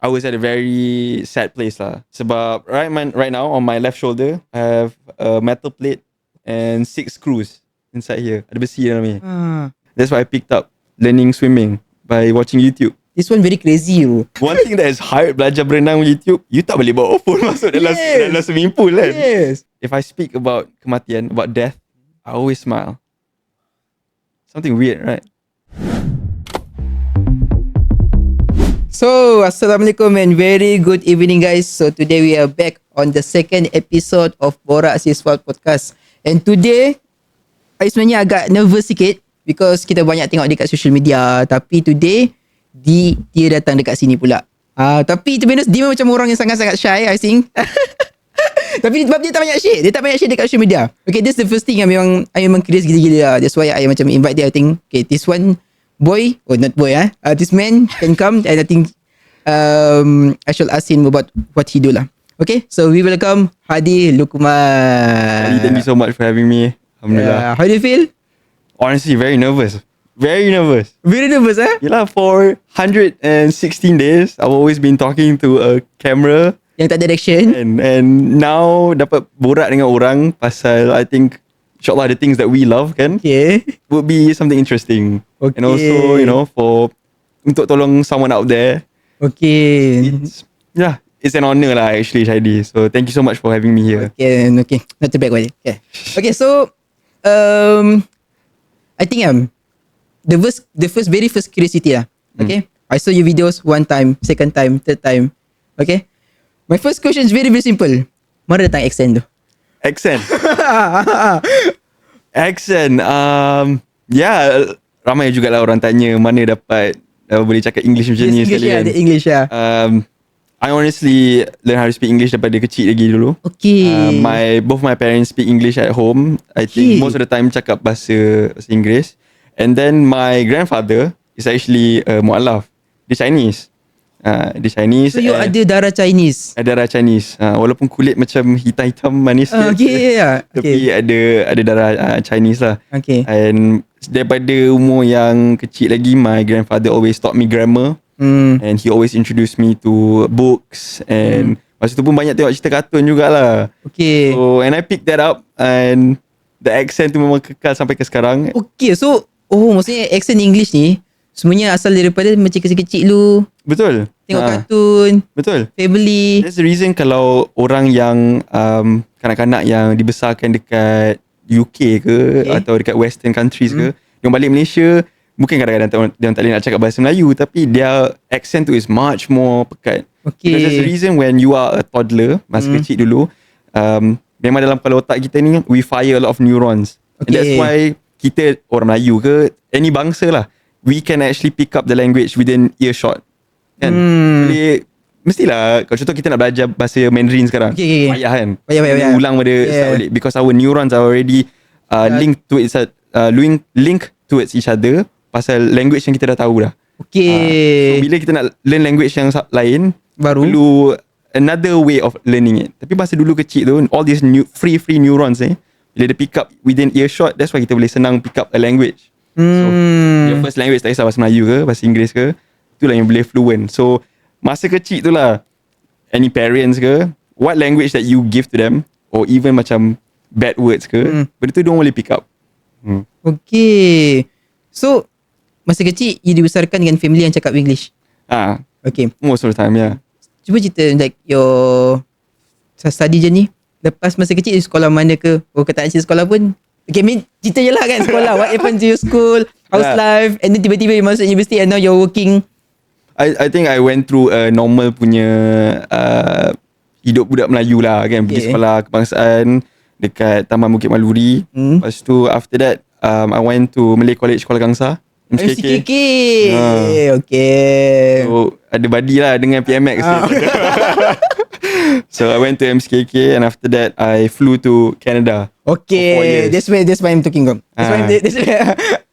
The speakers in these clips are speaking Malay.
I was at a very sad place lah. Sebab right now on my left shoulder, I have a metal plate and 6 screws inside here. Ada besi dalam ni. That's why I picked up learning swimming by watching YouTube. This one very crazy. One thing that is hard belajar berenang on YouTube, you tak boleh bawa phone masuk dalam swimming pool kan. Yes. If I speak about kematian, about death, I always smile. Something weird, right? So, Assalamualaikum and very good evening guys. So, today we are back on the second episode of Borak Siswa Podcast. And today, I sebenarnya agak nervous sikit because kita banyak tengok dekat social media. Tapi today, dia datang dekat sini pula. Tapi to be honest, dia macam orang yang sangat-sangat shy, I think. Tapi sebab dia tak banyak share. Dia tak banyak share dekat social media. Okay, this the first thing I memang curious gila-gila lah. That's why I macam invite dia. I think, okay, this one boy, not boy this man can come and I think I shall ask him about what he do lah. Okay, so we welcome Hadi Lukman. Thank you so much for having me. Alhamdulillah. How do you feel? Honestly, very nervous. Very nervous. Very nervous Yelah, for 116 days, I've always been talking to a camera. Yang tak ada direction. And now dapat borak dengan orang pasal, I think, insyaAllah the things that we love kan, Okay. would be something interesting. Okay. And also, you know, untuk tolong someone out there, Okay. it's an honor lah actually, Shadi. So thank you so much for having me here. Okay. Not too bad. Okay. Okay, so I think the very first curiosity lah. Okay. I saw your videos one time, second time, third time. Okay. My first question is very simple. Mana datang accent tu? Accent. Accent. Ramai jugalah orang tanya mana dapat boleh cakap English macam ni sekali kan. English lah. I honestly learn how to speak English daripada kecil lagi dulu. Okay. Both my parents speak English at home. I think most of the time cakap bahasa Inggeris. And then my grandfather is actually mu'alaf. Dia Chinese. Dia Chinese. So you ada darah Chinese? Ada darah Chinese. Walaupun kulit macam hitam-hitam manis Okay, yeah. Tapi ada darah Chinese lah. Okay. And daripada umur yang kecil lagi, my grandfather always taught me grammar. And he always introduced me to books. And masa tu pun banyak tengok cerita kartun jugalah. Okay. So, and I picked that up. And the accent tu memang kekal sampai ke sekarang. Okay, so maksudnya accent English ni semuanya asal daripada macam kecil-kecil lu Betul. tengok kartun, Betul. family. That's the reason kalau orang yang kanak-kanak yang dibesarkan dekat UK ke atau dekat western countries ke, yang balik Malaysia, mungkin kadang-kadang dia tak boleh nak cakap bahasa Melayu, tapi their accent tu is much more pekat. Okay. Because that's the reason when you are a toddler, masa kecil dulu, memang dalam kepala otak kita ni, we fire a lot of neurons. And that's why kita orang Melayu ke, any bangsa lah, we can actually pick up the language within earshot. Kan? Boleh, mestilah, kalau contoh kita nak belajar bahasa Mandarin sekarang, Okay. payah kan? Payah. Ulang pada start balik. Because our neurons are already linked towards each other pasal language yang kita dah tahu dah. Okay. So bila kita nak learn language yang lain, Baru. perlu another way of learning it. Tapi masa dulu kecil tu, all these free neurons bila dia pick up within earshot, that's why kita boleh senang pick up a language. So your first language, tak kisah bahasa Melayu ke, bahasa Inggeris ke, itulah yang boleh fluent. So masa kecil tu lah, any parents ke, what language that you give to them, or even macam bad words ke, benda tu diorang boleh pick up. Okay. So masa kecil you dibesarkan dengan family yang cakap English. Okay. Most of the time, yeah. Cuba cerita like your study journey. Lepas masa kecil you sekolah mana ke? Kau tak nak cerita sekolah pun. Okay, cerita je lah kan sekolah. What happened to your school, house life, and then tiba-tiba you masuk university and now you're working. I think I went through a normal punya hidup budak Melayu lah kan. Pergi sekolah kebangsaan dekat Taman Bukit Maluri. Lepas tu after that I went to Malay College Kuala Kangsar, MCKK. Okay. So ada buddy lah dengan PMX. So I went to MCKK and after that I flew to Canada. Okay, that's why I'm talking about.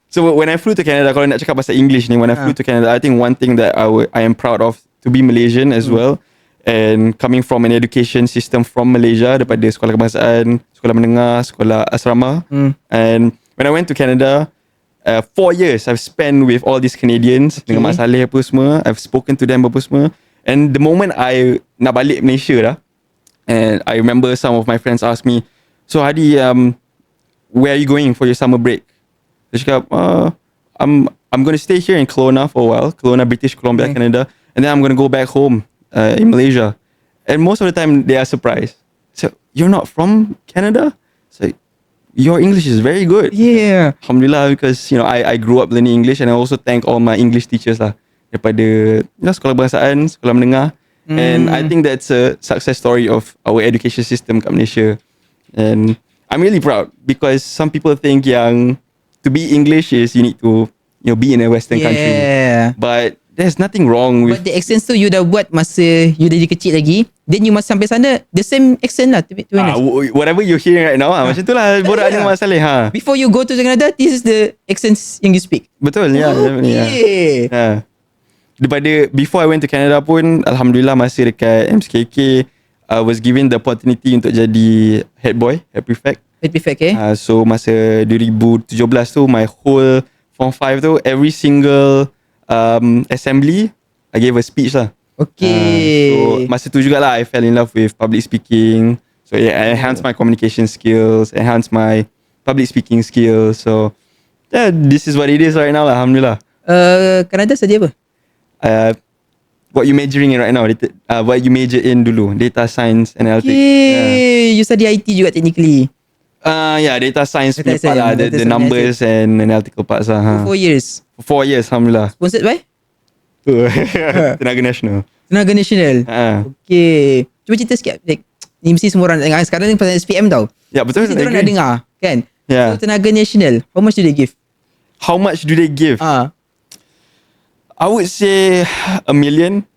So when I flew to Canada, kalau nak cakap bahasa English ni, when I flew to Canada, I think one thing that I am proud of to be Malaysian as well, and coming from an education system from Malaysia, daripada sekolah kebangsaan, sekolah menengah, sekolah asrama, and when I went to Canada, 4 years I've spent with all these Canadians dengan Mak Saleh apa semua. I've spoken to them apa semua, And the moment I nak balik Malaysia dah, and I remember some of my friends ask me, so Hadi, where are you going for your summer break? Dia cakap, I'm going to stay here in Kelowna for a while, Kelowna, British Columbia, Canada, and then I'm going to go back home in Malaysia. And most of the time they are surprised. So, you're not from Canada? So, your English is very good. Yeah. Alhamdulillah, because I grew up learning English, and I also thank all my English teachers lah daripada sekolah bahasaan, sekolah menengah. And I think that's a success story of our education system kat Malaysia. And I'm really proud because some people think yang to be English is you need to be in a Western country. Yeah. But there's nothing wrong with But the accent tu you dah buat masa you dah kecil lagi, then you must sampai sana the same accent lah, to be honest. whatever you're hearing right now macam tu lah borak dengan Mak Saleh Before you go to Canada, this is the accents yang you speak. Betul ya. Okay. Daripada before I went to Canada pun, Alhamdulillah masa dekat MCKK, I was given the opportunity untuk jadi head prefect. Head prefect, So masa 2017 tu, my whole Form 5 tu, every single assembly, I gave a speech lah. Okay. So masa tu jugalah I fell in love with public speaking. So I enhanced my communication skills, enhanced my public speaking skills. So yeah, this is what it is right now lah, Alhamdulillah. Canada study apa? What you majoring in right now? What you major in dulu? Data science, analytics. Okay. You study IT juga technically. Data science Data punya part lah, science, the data numbers and analytical parts lah. 4 years. 4 years, Alhamdulillah. Sponsored by? Tenaga Nasional. Tenaga Nasional. Okay. Cuba cerita sikit. Like, ni mesti semua orang nak dengar. Sekarang ni pasal SPM tau. Ya, betul. Mesti orang nak dengar. Kan? Yeah. So, Tenaga Nasional, how much do they give? How much do they give? I would say $1 million.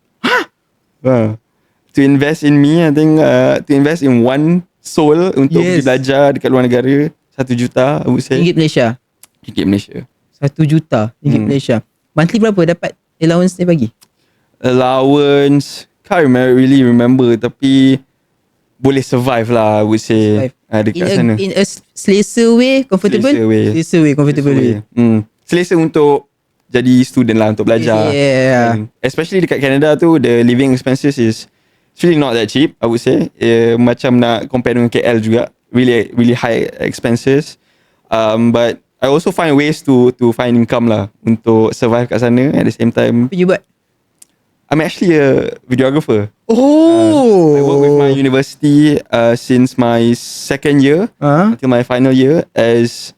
To invest in me, I think to invest in one soul untuk pergi belajar dekat luar negara, 1 juta, I would say. Ringgit Malaysia? Ringgit Malaysia. 1 juta ringgit Malaysia. Monthly berapa dapat allowance dia bagi? Allowance, can't really remember, tapi boleh survive lah, I would say. Dekat sana. In a selesa way, comfortable? Selesa way, comfortable way. Selesa untuk jadi student lah, untuk belajar. Yeah. And especially dekat Canada tu, the living expenses is really not that cheap, I would say. Macam nak compare dengan KL juga, really high expenses. But I also find ways to find income lah untuk survive kat sana. At the same time, Apa you buat? I'm actually a videographer. Oh. I work with my university since my second year until my final year as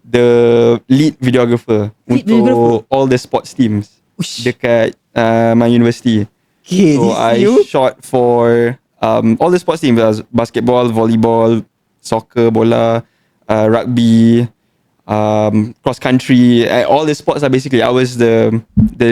the lead videographer untuk all the sports teams dekat my university. Okay, so I shot for all the sports teams, basketball, volleyball, soccer, bola, rugby, cross country, all the sports are basically. I was the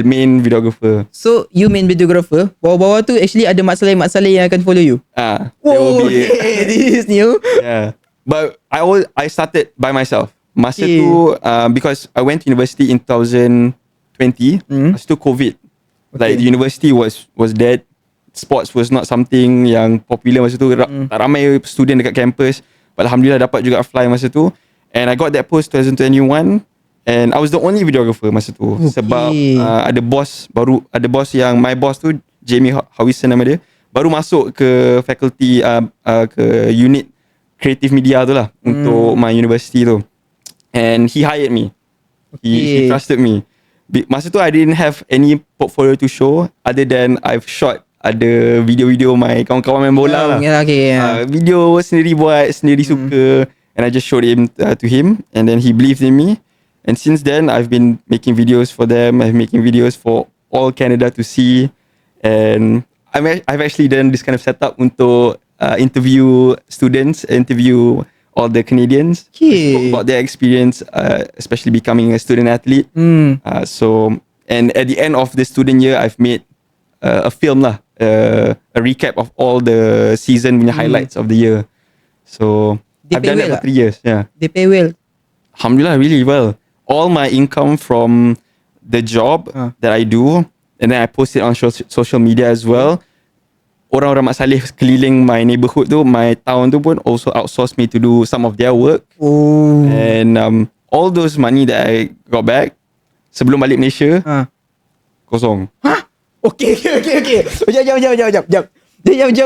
main videographer. So you main videographer, bawah-bawah tu actually ada Mak Saleh yang akan follow you. There will be. This is new. Yeah, but I started by myself. Masa tu because I went to university in 2020. Masa tu COVID. Like the university was dead. Sports was not something yang popular masa tu. Tak ramai student dekat campus. But Alhamdulillah dapat juga fly masa tu. And I got that post 2021. And I was the only videographer masa tu. Sebab ada boss yang my boss tu, Jamie Howison nama dia, baru masuk ke faculty ke unit creative media tu lah untuk my university tu. And he hired me. He trusted me. Masa tu I didn't have any portfolio to show other than I've shot ada video-video my kawan-kawan main bola lah. Video sendiri buat, sendiri suka, and I just showed him to him, and then he believed in me. And since then I've been making videos for them. I'm making videos for all Canada to see, and I've actually done this kind of setup untuk interview students, interview all the Canadians, spoke about their experience, especially becoming a student athlete. So, and at the end of the student year, I've made a film lah, a recap of all the season punya highlights of the year. So, I've done that for 3 years. Yeah. They pay well? Alhamdulillah, really well. All my income from the job that I do, and then I post it on social media as well. Orang-orang Mak Saleh keliling my neighborhood tu, my town tu pun also outsource me to do some of their work. And all those money that I got back sebelum balik Malaysia, kosong. Okay.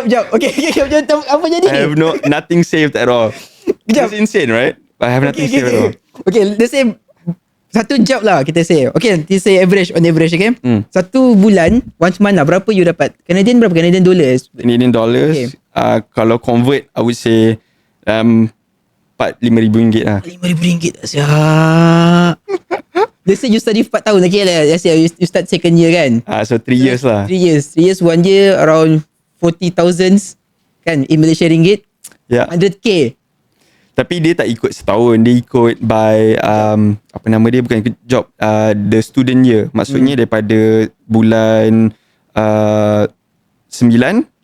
Jap. Apa jadi I ni? have nothing saved at all. Kejap. It's insane, right? I have nothing saved at all. Okay, let's say satu job lah kita say. Okay, kita say on average, okay? Satu bulan, once month lah, berapa you dapat? Canadian berapa? Canadian dollars? Canadian dollars. Okay. Kalau convert, I would say RM4,000 lah. RM5,000 tak siap. Let's say you study 4 tahun. Okay lah, let's say you start second year kan? So 3 years lah. 3 years, 1 year around 40,000 kan in Malaysia ringgit. Yeah. 100k. Tapi dia tak ikut setahun. Dia ikut by apa nama dia, bukan ikut job, the student year. Maksudnya daripada bulan 9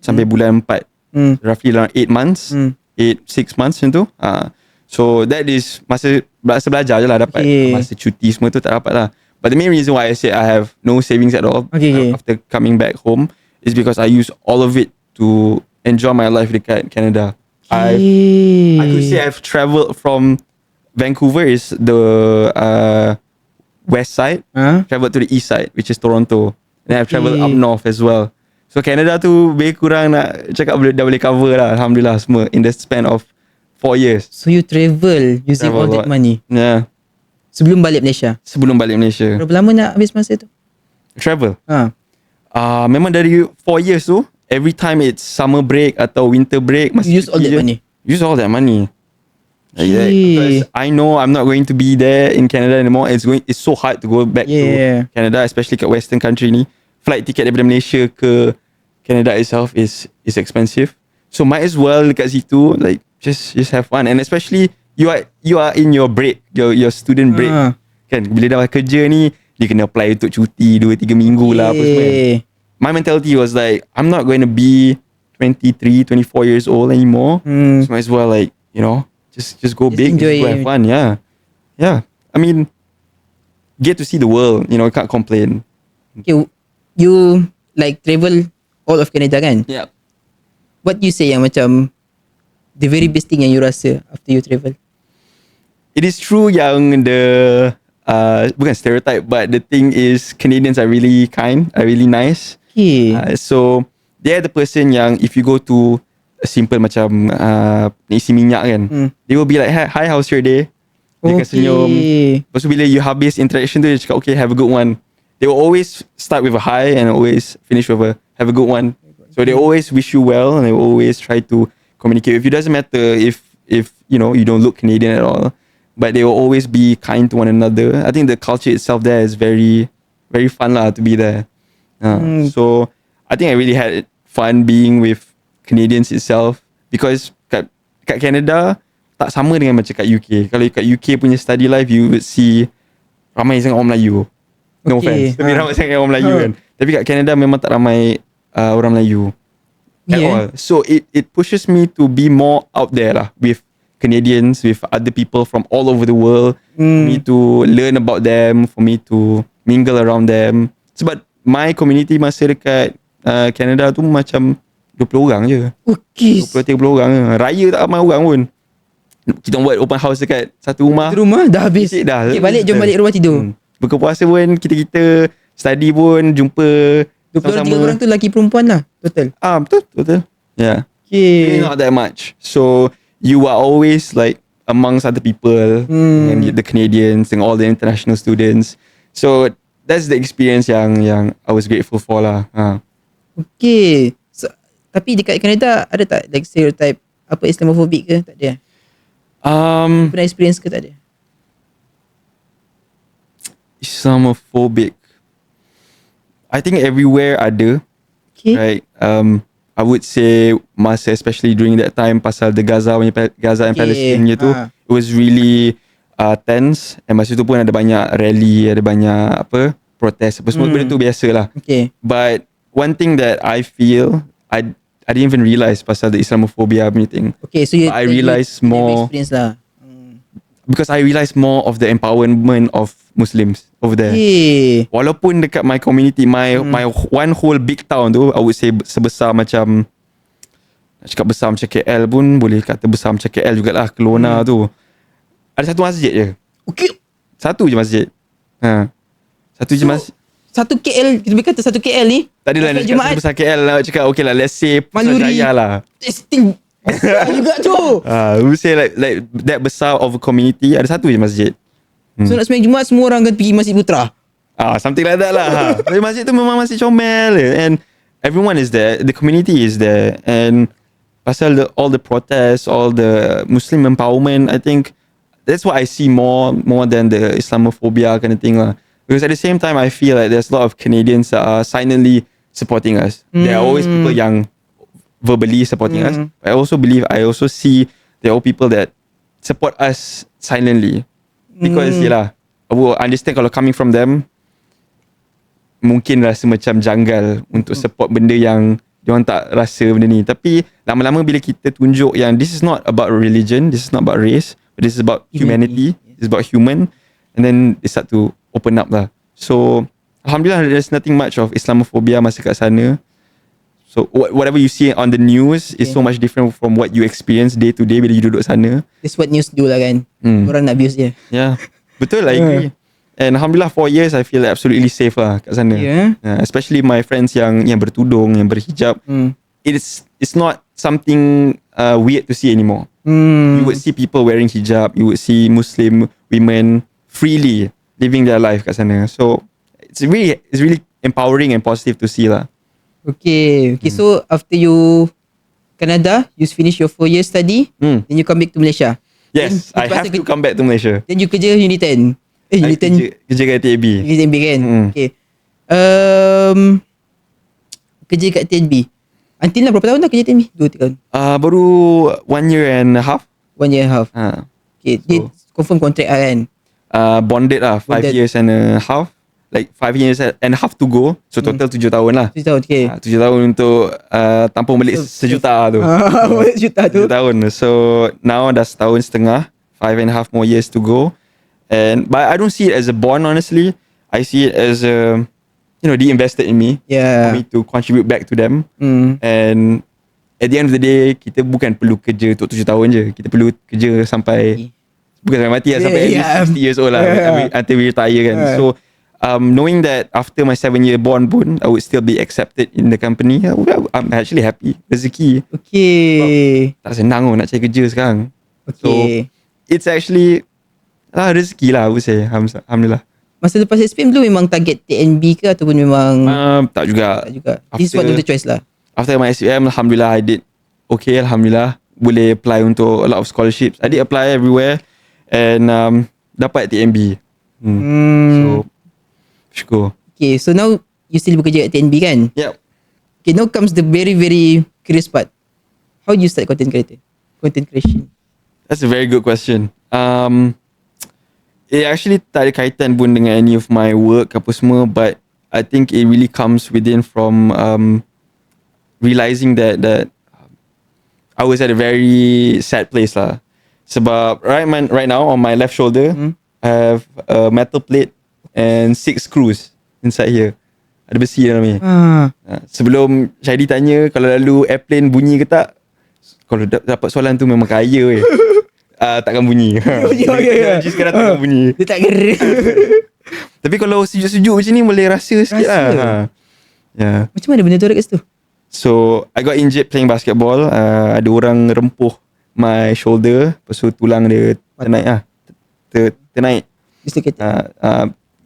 sampai bulan 4. Roughly around 8 months. 6 months macam tu. So that is masa belajar je lah dapat. Okay. Masa cuti semua tu tak dapat lah. But the main reason why I say I have no savings at all after coming back home is because I use all of it to enjoy my life dekat Canada. I could say I've travelled from Vancouver is the west side. Travelled to the east side, which is Toronto. Then I've travelled up north as well. So Canada tu lebih kurang nak cakap dah boleh cover lah. Alhamdulillah semua in the span of 4 years. So you travel using all that money Yeah. sebelum balik Malaysia? Sebelum balik Malaysia. Berapa lama nak habis masa tu? Travel. Memang dari 4 years tu, every time it's summer break atau winter break, You use all that money? Use all that money. Yeah, Okay. because I know I'm not going to be there in Canada anymore. It's so hard to go back to Canada, especially kat Western country ni. Flight ticket daripada Malaysia ke Canada itself is expensive. So might as well dekat situ like just have fun, and especially you are in your break, your student break. Kan bila dah kerja ni dia kena apply untuk cuti 2-3 minggu lah apa semua. My mentality was like I'm not going to be 23, 24 years old anymore. So might as well like, you know, just go big, just go have fun. Yeah. I mean, get to see the world, you know, can't complain. Okay, you like travel all of Canada kan? Yeah. What you say yang macam the very best thing yang you rasa after you travel? It is true yang the bukan stereotype, but the thing is Canadians are really kind, are really nice. Okay. So they're the person yang if you go to a simple macam isi minyak kan, they will be like, hi, how's your day? Dia akan senyum. Lepas tu bila you habis interaction tu, dia cakap okay, have a good one. They will always start with a hi and always finish with a have a good one. So they always wish you well and they will always try to communicate with you. It doesn't matter if you know you don't look Canadian at all, but they will always be kind to one another. I think the culture itself there is very, very fun lah to be there. So I think I really had fun being with Canadians itself, because kat Canada tak sama dengan macam kat UK. Kalau kat UK punya study life, you would see ramai sangat orang Melayu. No offense, tapi ramai sangat orang Melayu kan. Tapi kat Canada memang tak ramai orang Melayu at all. So it pushes me to be more out there lah with Canadians, with other people from all over the world, for me to learn about them, for me to mingle around them. Sebab my community masa dekat Canada tu macam 20 orang je. Okay. 20-30 orang je. Raya tak ramai orang pun. Kita buat open house dekat satu rumah. Satu rumah dah habis. Dah. Okay, balik, jom balik rumah tidur. Buka puasa pun kita study pun jumpa 20 orang, 3 orang tu lelaki perempuan lah total. Betul. Yeah. Okay. Really not that much. So you are always like amongst other people and the Canadians and all the international students. So that's the experience yang I was grateful for lah. Okay. So, tapi dekat Canada ada tak like stereotype apa Islamophobic ke? Tak ada. Pernah experience ke tak ada? Islamophobic. I think everywhere ada. Okay. Right. I would say masa especially during that time pasal the Gaza and Palestine tu, it was really tense, and masa tu pun ada banyak rally, ada banyak protes apa semua, benda tu biasa lah. Okay. But one thing that I feel I didn't even realise pasal the Islamophobia punya thing. Okay, so I realised more experience lah. because I realised more of the empowerment of Muslims over there. Okay. Walaupun dekat my community, my one whole big town tu, I would say sebesar macam, nak cakap besar macam KL pun boleh kata besar macam KL jugalah, Kelowna tu. Ada satu masjid je. Okay. Satu je masjid. Satu je masjid. satu KL, kita berkata satu KL ni. Tak adalah nak Solat cakap satu besar KL lah. Cakap okay lah, let's say Maluri. Jaya lah. Still besar juga tu. We say like that besar of a community, ada satu je masjid. So nak sembahyang Jumaat semua orang akan pergi Masjid Putra. Something like that lah. Tapi masjid tu memang masjid comel je. And everyone is there, the community is there. And pasal all the protests, all the Muslim empowerment, I think that's what I see more than the Islamophobia kind of thing lah. Because at the same time, I feel like there's a lot of Canadians that are silently supporting us. There are always people yang verbally supporting us. I also see there are people that support us silently. Because yelah, I will understand kalau coming from them, mungkin rasa macam janggal untuk support benda yang diorang tak rasa benda ni. Tapi lama-lama bila kita tunjuk yang this is not about religion, this is not about race, but this is about humanity, this is about human, and then they start to open up lah. So Alhamdulillah, there's nothing much of Islamophobia masa kat sana. So whatever you see on the news is so much different from what you experience day to day bila you duduk sana. That's what news do lah kan. Orang nak abuse dia. Yeah, betul, I agree. And Alhamdulillah 4 years I feel absolutely safe lah kat sana. Especially my friends yang bertudung, yang berhijab. It's not something weird to see anymore. You would see people wearing hijab, you would see Muslim women freely living their life kat sana. So it's really empowering and positive to see lah. Okay, so after you Canada, you finish your 4 years study, then you come back to Malaysia. Yes, I have to come back to Malaysia. Then you kerja Unit 10. Unit 10 kerja kat TAB. Unit 10 kan? Okay. Kerja kat TNB. Until lah berapa tahun dah kerja TNB? 2-3 tahun. Baru 1 year and a half. 1 year and a half. Okay, dia confirm contract lah kan? Bonded lah, 5 years and a half. Like 5 years and a half to go. So total 7 tahun lah. 7 tahun, okay. 7 tahun untuk tampung balik sejuta tu. Sejuta tu. 7 tahun. So now dah setahun setengah. 5.5 more years to go. But I don't see it as a bond, honestly. I see it as they invested in me. Yeah. For me to contribute back to them. And at the end of the day, kita bukan perlu kerja untuk 7 tahun je. Kita perlu kerja sampai bukan sampai mati lah, sampai at least 60 years old lah, until we retire kan. So knowing that after my 7-year bond pun I would still be accepted in the company, I'm actually happy. Rezeki. Okay. Tak senang nak cari kerja sekarang. Okay. So it's actually rezeki lah, I would say. Alhamdulillah. Masa lepas SPM dulu memang target TNB ke ataupun memang tak juga. Tak juga. This is one of the choice lah. After my SPM, Alhamdulillah I did okay. Alhamdulillah boleh apply untuk a lot of scholarships. I did apply everywhere and dapat TNB. So syukur. Okay, so now you still bekerja at TNB kan? Yep. Okay, now comes the very very curious part. How do you start content creation? That's a very good question. It actually tak ada kaitan pun dengan any of my work apa semua, but I think it really comes within from realizing that I was at a very sad place lah. Sebab right now on my left shoulder I have a metal plate and 6 screws inside here. Ada besi dalam ni. Sebelum Syahidi tanya kalau lalu airplane bunyi ke tak, kalau dapat soalan tu memang kaya weh. Takkan bunyi. Bunyi sekarang takkan bunyi. Dia tak gerak. Tapi kalau sejuk-sejuk macam ni boleh rasa sikit lah. Yeah. Macam mana benda tu ada kat situ? So I got injured playing basketball. Ada orang rempuh my shoulder, lepas tu tulang dia ternaik lah. Ternaik. Dislocated.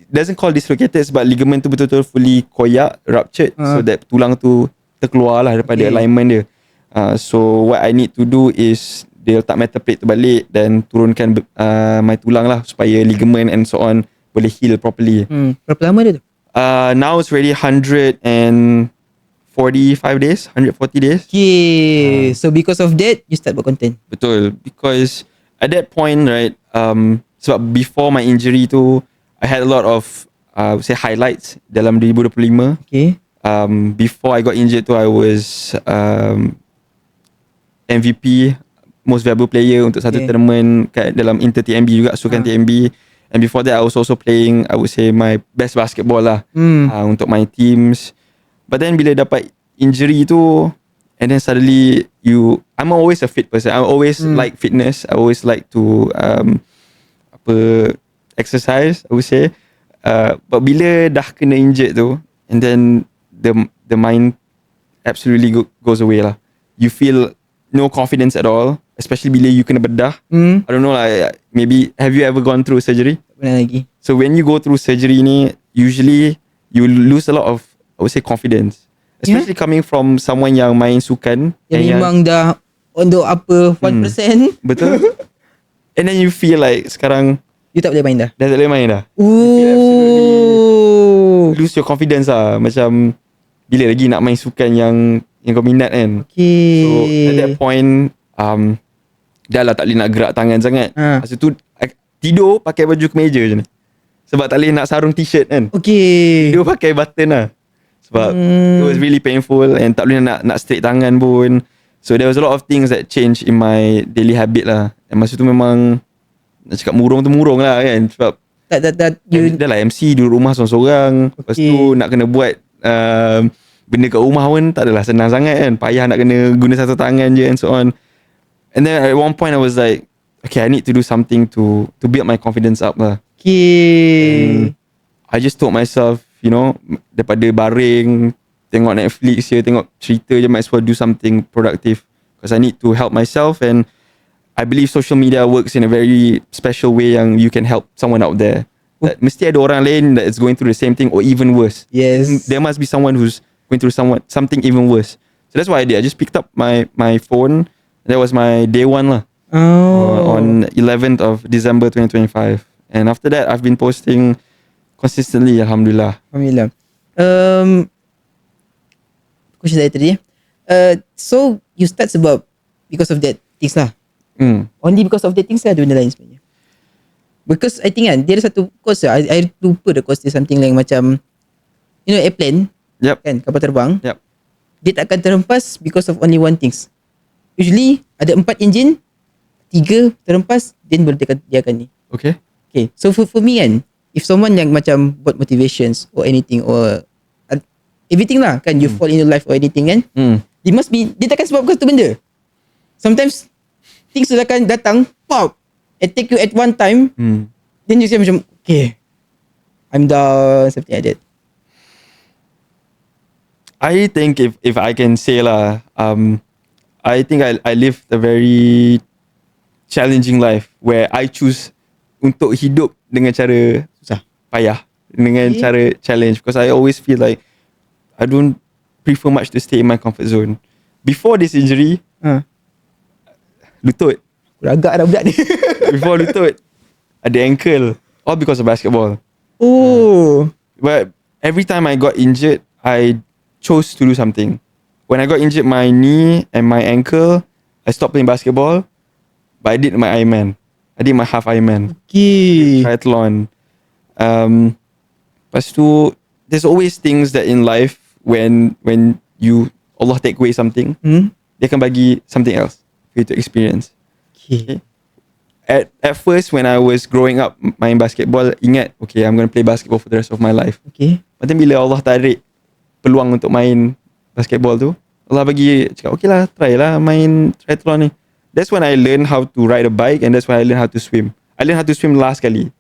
Doesn't call dislocated sebab ligament tu betul-betul fully koyak, ruptured, so that tulang tu terkeluar lah daripada alignment dia. So what I need to do is dia letak metal plate tu balik dan turunkan my tulang lah supaya ligament and so on boleh heal properly. Berapa lama dia tu? Now it's already 145 days, 140 days. Okay, so because of that you start buat content. Betul, because at that point, right, sebab before my injury tu I had a lot of say highlights dalam 2025. Okay. Before I got injured tu I was MVP, most valuable player untuk satu tournament kat dalam Inter TNB juga, Sukan TNB. And before that I was also playing, I would say, my best basketball lah untuk my teams. But then bila dapat injury tu, and then suddenly I'm always a fit person. I always like fitness. I always like to exercise, I would say. But bila dah kena injured tu, and then the mind absolutely goes away lah. You feel no confidence at all, especially bila you kena bedah. I don't know lah, maybe have you ever gone through surgery? Benar lagi. So when you go through surgery ni, usually you lose a lot of, I would say, confidence. Especially coming from someone yang main sukan. Yang and memang dah untuk apa 1%. Betul. And then you feel like sekarang You tak boleh main dah. dah tak boleh main dah. Ooh. Lose your confidence lah. Macam bila lagi nak main sukan yang kau minat kan. Okay. So at that point dah lah tak boleh nak gerak tangan sangat. Masa tu tidur pakai baju kemeja je ni. Sebab tak boleh nak sarung t-shirt kan. Okay. Tidur pakai button lah. Sebab it was really painful and tak boleh nak straight tangan pun. So there was a lot of things that changed in my daily habit lah. And masa tu memang nak cakap murung tu murung lah kan. Sebab dah lah MC duduk rumah seorang-seorang. Lepas tu nak kena buat benda kat rumah pun tak adalah senang sangat kan. Payah nak kena guna satu tangan je and so on. And then at one point I was like, okay, I need to do something to build my confidence up lah. Okay. I just told myself, you know, daripada baring tengok Netflix je, tengok cerita je, might as well do something productive. Because I need to help myself, and I believe social media works in a very special way yang you can help someone out there. That mesti ada orang lain that is going through the same thing or even worse. Yes. There must be someone who's going through something even worse. So that's what I did. I just picked up my phone. That was my day one lah. On 11th of December 2025. And after that, I've been posting consistently, Alhamdulillah. Alhamdulillah. Question saya tadi. So you start sebab because of that things lah. Only because of that things lah, ada benda lain sebenarnya. Because I think kan, dia ada satu course lah. I lupa the course dia something like macam, you know, airplane. Yep. Kan, kapal terbang. Yep. Dia tak akan terhempas because of only one things. Usually ada 4 enjin, 3 terhempas, then boleh dia akan ni. Okay. Okay, so for me kan, if someone yang macam buat motivations or anything or everything lah kan, you fall into life or anything kan, dia takkan sebabkan satu benda. Sometimes things akan datang, pop, and take you at one time, then you say macam, okay, I'm down, something like that. I think if I can say lah, I think I lived a very challenging life where I choose untuk hidup dengan cara susah, payah, dengan cara challenge, because I always feel like I don't prefer much to stay in my comfort zone. Before this injury, lutut. Agak dah budak ni. Before lutut, ada ankle, all because of basketball. Oh. But every time I got injured, I chose to do something. When I got injured my knee and my ankle, I stopped playing basketball, but I did my Ironman. I did my half Ironman. Okay. Triathlon. Lepas tu, there's always things that in life when you Allah take away something, dia akan bagi something else for you to experience. Okay. At first when I was growing up main basketball, ingat, okay, I'm going to play basketball for the rest of my life. Okay. But then bila Allah tarik peluang untuk main basketball tu, Allah bagi cakap, okay lah, try lah main triathlon ni. That's when I learned how to ride a bike, and that's when I learned how to swim. I learned how to swim last kali.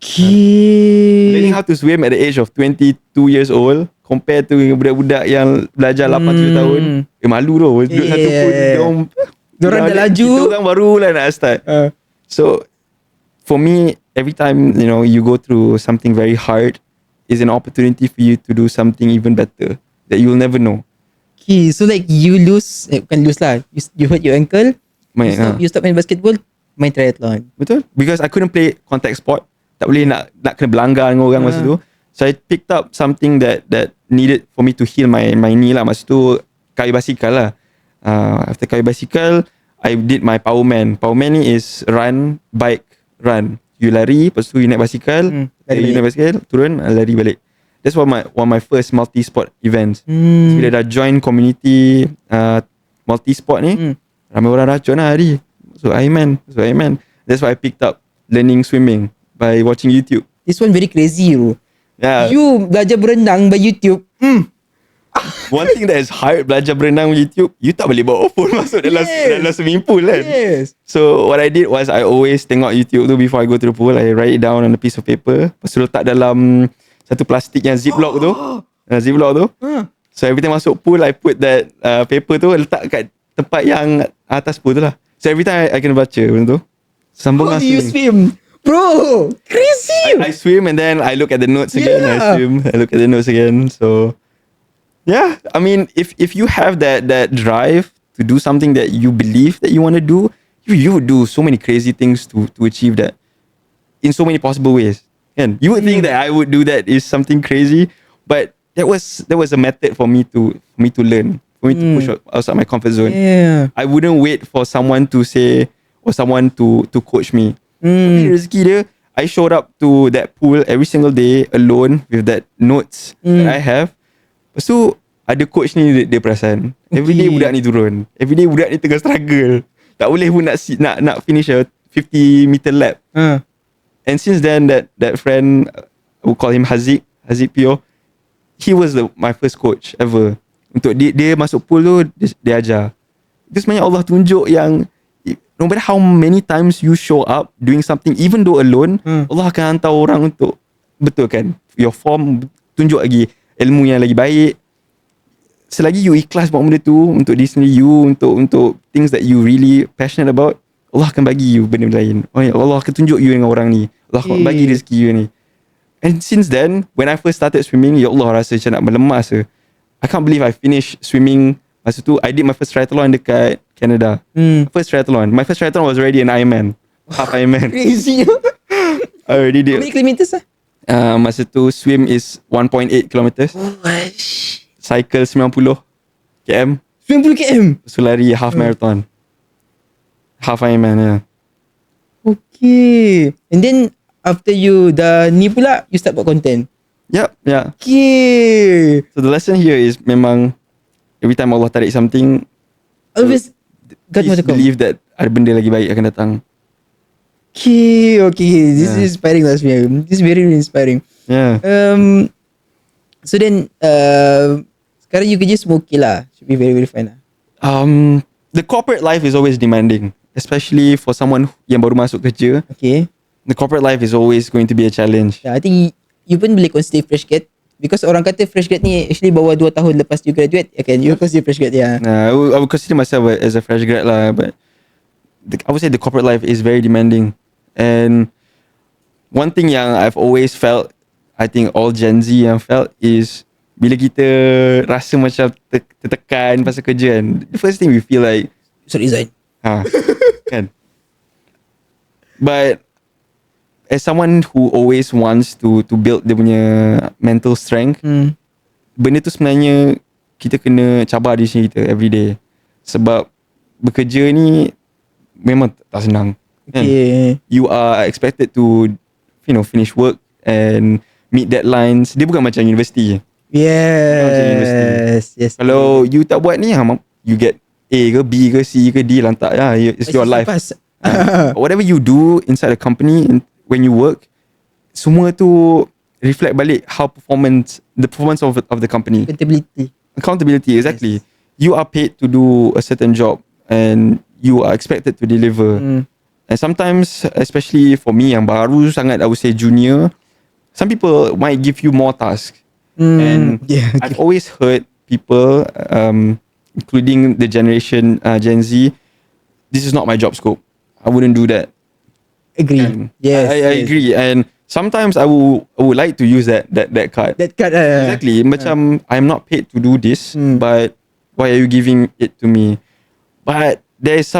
Okay. Learning how to swim at the age of 22 years old compared to budak-budak yang belajar 8-7 tahun, malu tu. Duduk satu pun Diorang dah laju, kita orang baru lah nak start. So for me, every time you go through something very hard is an opportunity for you to do something even better that you'll never know. Okay, so like you lose, bukan lose lah, you hurt your ankle, you stop main basketball, main triathlon. Betul. Because I couldn't play contact sport. Tak boleh nak kena berlanggar dengan orang masa tu. So I picked up something that needed for me to heal my knee lah. Masa tu kayu basikal lah. After kayu basikal, I did my Powerman. Powerman ni is run, bike, run. You lari, lepas tu you naik basikal, you naik basikal, turun, lari balik. That's one of my first multi-sport events. So, bila dah join community multi-sport ni, ramai orang dah join lah hari. So Ironman. That's why I picked up learning swimming by watching YouTube. This one very crazy bro. Yeah. You belajar berenang by YouTube. One thing that is hard belajar berenang YouTube, you tak boleh bawa phone masuk dalam swimming pool kan. Yes. So what I did was I always tengok YouTube tu before I go to the pool. I write it down on a piece of paper. Lepas tu letak dalam satu plastik yang ziplock tu. Ziplock tu. So every time masuk pool, I put that paper tu letak kat tempat yang atas pool tu lah. So every time I kena baca benda tu. Sambung How dengan do you swimming. swim? Bro, crazy. I swim and then I look at the notes again. Yeah. I look at the notes again. So yeah, I mean, if you have that drive to do something that you believe that you want to do, you would do so many crazy things to achieve that in so many possible ways. And you would think that I would do that is something crazy, but that was a method for me to learn, for me to push outside my comfort zone. Yeah. I wouldn't wait for someone to say or someone to coach me. Tapi rezeki dia, I showed up to that pool every single day alone with that notes that I have. Lepas tu ada coach ni dia perasan. Everyday budak ni turun. Everyday budak ni tengah struggle. Tak boleh pun nak finish a 50 meter lap. And since then that friend, I would call him Haziq Pio. He was my first coach ever. Untuk dia masuk pool tu dia ajar. Itu sebenarnya Allah tunjuk yang no matter how many times you show up doing something, even though alone, Allah akan hantar orang untuk, betul kan, your form, tunjuk lagi ilmu yang lagi baik. Selagi you ikhlas buat benda tu untuk diri sendiri you, untuk things that you really passionate about, Allah akan bagi you benda lain. Allah akan tunjuk you dengan orang ni. Allah akan bagi rezeki you ni. And since then, when I first started swimming, ya Allah, rasa macam nak melemas. I can't believe I finished swimming. Masa tu I did my first triathlon dekat Canada. First triathlon. My first triathlon was already an Ironman. Half Ironman. Crazy. I already How did. many kilometers lah? Masa tu swim is 1.8 kilometers. Cycle 90 km. 90 km. So lari half marathon. Half Ironman, yeah. Okay. And then after you dah ni pula, you start buat content. Yep, yeah. Okay. So the lesson here is memang every time Allah tarik something, Always God please want to come. believe that ada benda lagi baik akan datang. Okay. This is inspiring last year. This is very, very inspiring. Yeah. So then sekarang you kerja semua okay lah. Should be very, very fine lah. The corporate life is always demanding, especially for someone yang baru masuk kerja. Okay. The corporate life is always going to be a challenge. Yeah, I think you pun boleh consider fresh grad. Because orang kata fresh grad ni actually bawa 2 tahun lepas you graduate. Okay, you consider fresh grad, yeah. I would consider myself as a fresh grad lah, but I would say the corporate life is very demanding. And one thing yang I've always felt, I think all Gen Z yang felt, is bila kita rasa macam tertekan pasal kerja kan, the first thing we feel like, So resign. kan. But as someone who always wants to build dia punya mental strength, benda tu sebenarnya kita kena cabar diri sendiri kita every day. Sebab bekerja ni memang tak senang. Kan? Okay. You are expected to finish work and meet deadlines. Dia bukan macam universiti je. Yes. Kalau you tak buat ni, you get A ke B ke C ke D, lantak lah. It's your life. Whatever you do inside the company when you work, semua tu reflect balik the performance of the company. Accountability, exactly. Yes. You are paid to do a certain job and you are expected to deliver. And sometimes, especially for me yang baru sangat, I would say junior, some people might give you more tasks. And I've always heard people, including the generation Gen Z, this is not my job scope. I wouldn't do that. Agree. I agree. And sometimes I would like to use that card. That card. Exactly. Macam I'm not paid to do this, but why are you giving it to me? But there's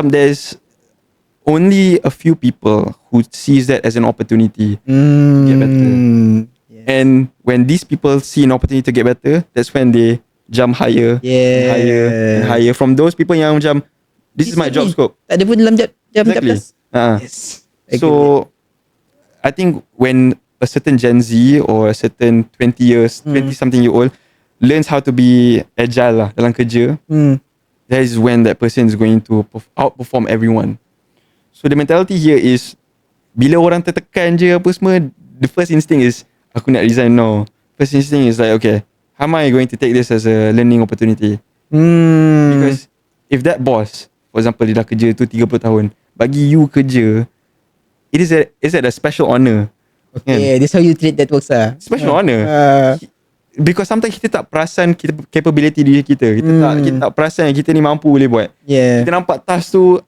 only a few people who sees that as an opportunity to get better. Yes. And when these people see an opportunity to get better, that's when they jump higher, and higher, and higher. From those people yang macam, this is my job scope. Tak ada pun dalam jam Exactly. 14. Yes. So, I think when a certain Gen Z or a certain 20-something-year-old learns how to be agile lah dalam kerja, that is when that person is going to outperform everyone. So the mentality here is, bila orang tertekan je apa semua, the first instinct is, aku nak resign now. First instinct is like, okay, how am I going to take this as a learning opportunity? Because if that boss, for example, dia dah kerja tu 30 tahun, bagi you kerja, it's a special honor. Okay, this how you treat that works lah. Special honor. Because sometimes kita tak perasan kita capability diri kita. Kita tak perasan yang kita ni mampu boleh buat. Yeah. Kita nampak task tu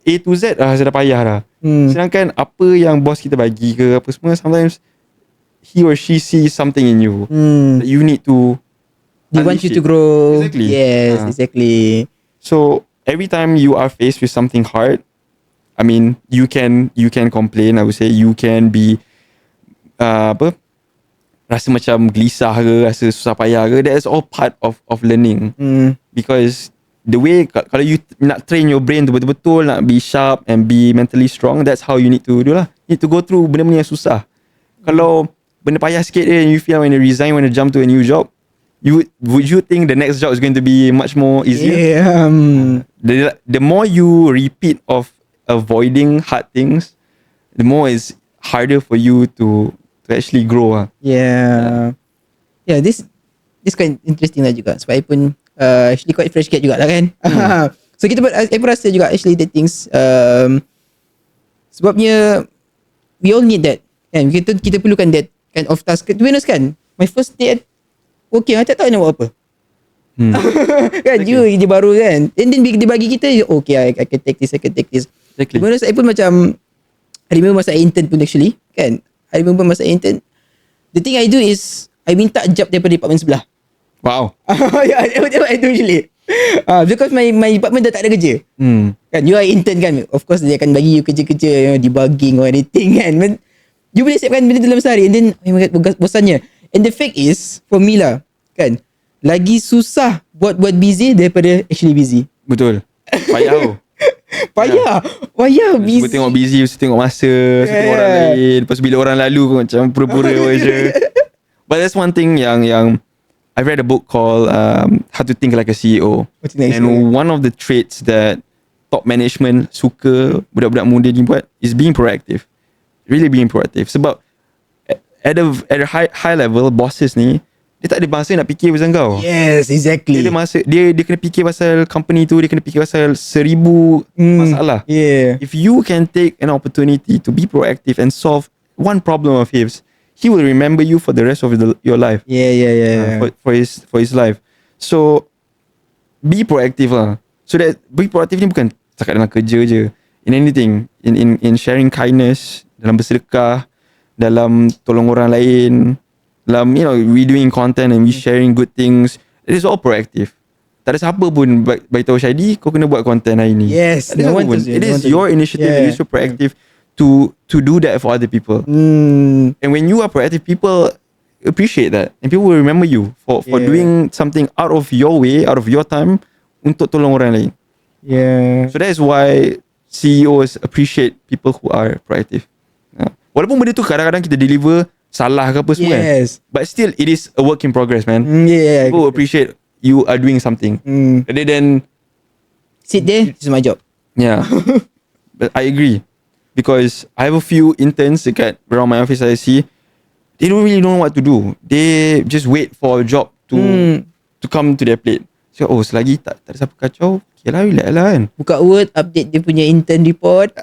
A to Z sudah payah dah. Sedangkan apa yang bos kita bagi ke apa semua, sometimes he or she sees something in you that you need to They want you to grow. Exactly. Yes, exactly. So every time you are faced with something hard, I mean, you can complain. I would say you can be rasa macam gelisah ke, rasa susah payah ke. That is all part of learning. Because the way kalau you nak train your brain tu betul-betul nak be sharp and be mentally strong, that's how you need to do lah. You need to go through benda-benda yang susah. Kalau benda payah sikit and you feel when you resign, when you jump to a new job, would you think the next job is going to be much more easier? Yeah. The more you repeat of avoiding hard things, the more it's harder for you to actually grow. Yeah. Yeah, this quite interesting lah juga. Sebab I pun actually quite fresh grad juga lah kan. So kita I pun rasa juga actually that things sebabnya we all need that kan. Kita perlukan that kind of task. To be honest kan, my first day okay, I tak tahu nak buat apa. Kan, okay. Dia baru kan. And then dia bagi kita, okay, I can take this. Exactly. To be honest, I pun macam, I remember masa I intern pun actually, kan. I remember masa I intern, the thing I do is, I minta job daripada department sebelah. Wow. Yeah, that's what I do usually. Because my department dah tak ada kerja. Kan, you are intern kan. Of course, dia akan bagi you kerja-kerja, debugging or anything kan. But, you boleh siapkan benda dalam sehari. And then, oh my God, bosannya. And the fact is, for me lah, kan, lagi susah buat busy daripada actually busy. Betul. Payah. Payah busy. Cuba tengok busy, mesti tengok masa, mesti tengok orang lain. Lepas bila orang lalu kau macam pura-pura je. But that's one thing yang I read a book called How to Think Like a CEO. And one of the traits that top management suka budak-budak muda ni buat is being proactive. Really being proactive. Sebab at a high level, bosses ni, dia tak ada masa nak fikir pasal kau. Yes, exactly. Dia ada masa, dia kena fikir pasal company tu, dia kena fikir pasal 1000 masalah. Yeah. If you can take an opportunity to be proactive and solve one problem of his, he will remember you for the rest of your life. Yeah. For his life. So be proactive lah. So that be proactive ni bukan cakap dalam kerja je. In anything, in sharing kindness, dalam bersedekah, dalam tolong orang lain, dalam we doing content and we sharing good things. It is all proactive. Tak ada siapa pun bagi tahu Syahdi kau kena buat content hari ni. Yes, no one it is your initiative. It is so proactive to do that for other people. And when you are proactive, people appreciate that, and people will remember you for doing something out of your way, out of your time untuk tolong orang lain. Yeah. So that is why CEOs appreciate people who are proactive. Walaupun benda tu kadang-kadang kita deliver salah ke apa semua kan. But still it is a work in progress, man. Yeah. People appreciate you are doing something. Rather than sit there, this is my job. Yeah. But I agree. Because I have a few interns dekat around my office I see, they don't really know what to do. They just wait for a job to come to their plate. So selagi tak ada siapa kacau, okay lah, relax lah kan. Buka Word, update dia punya intern report.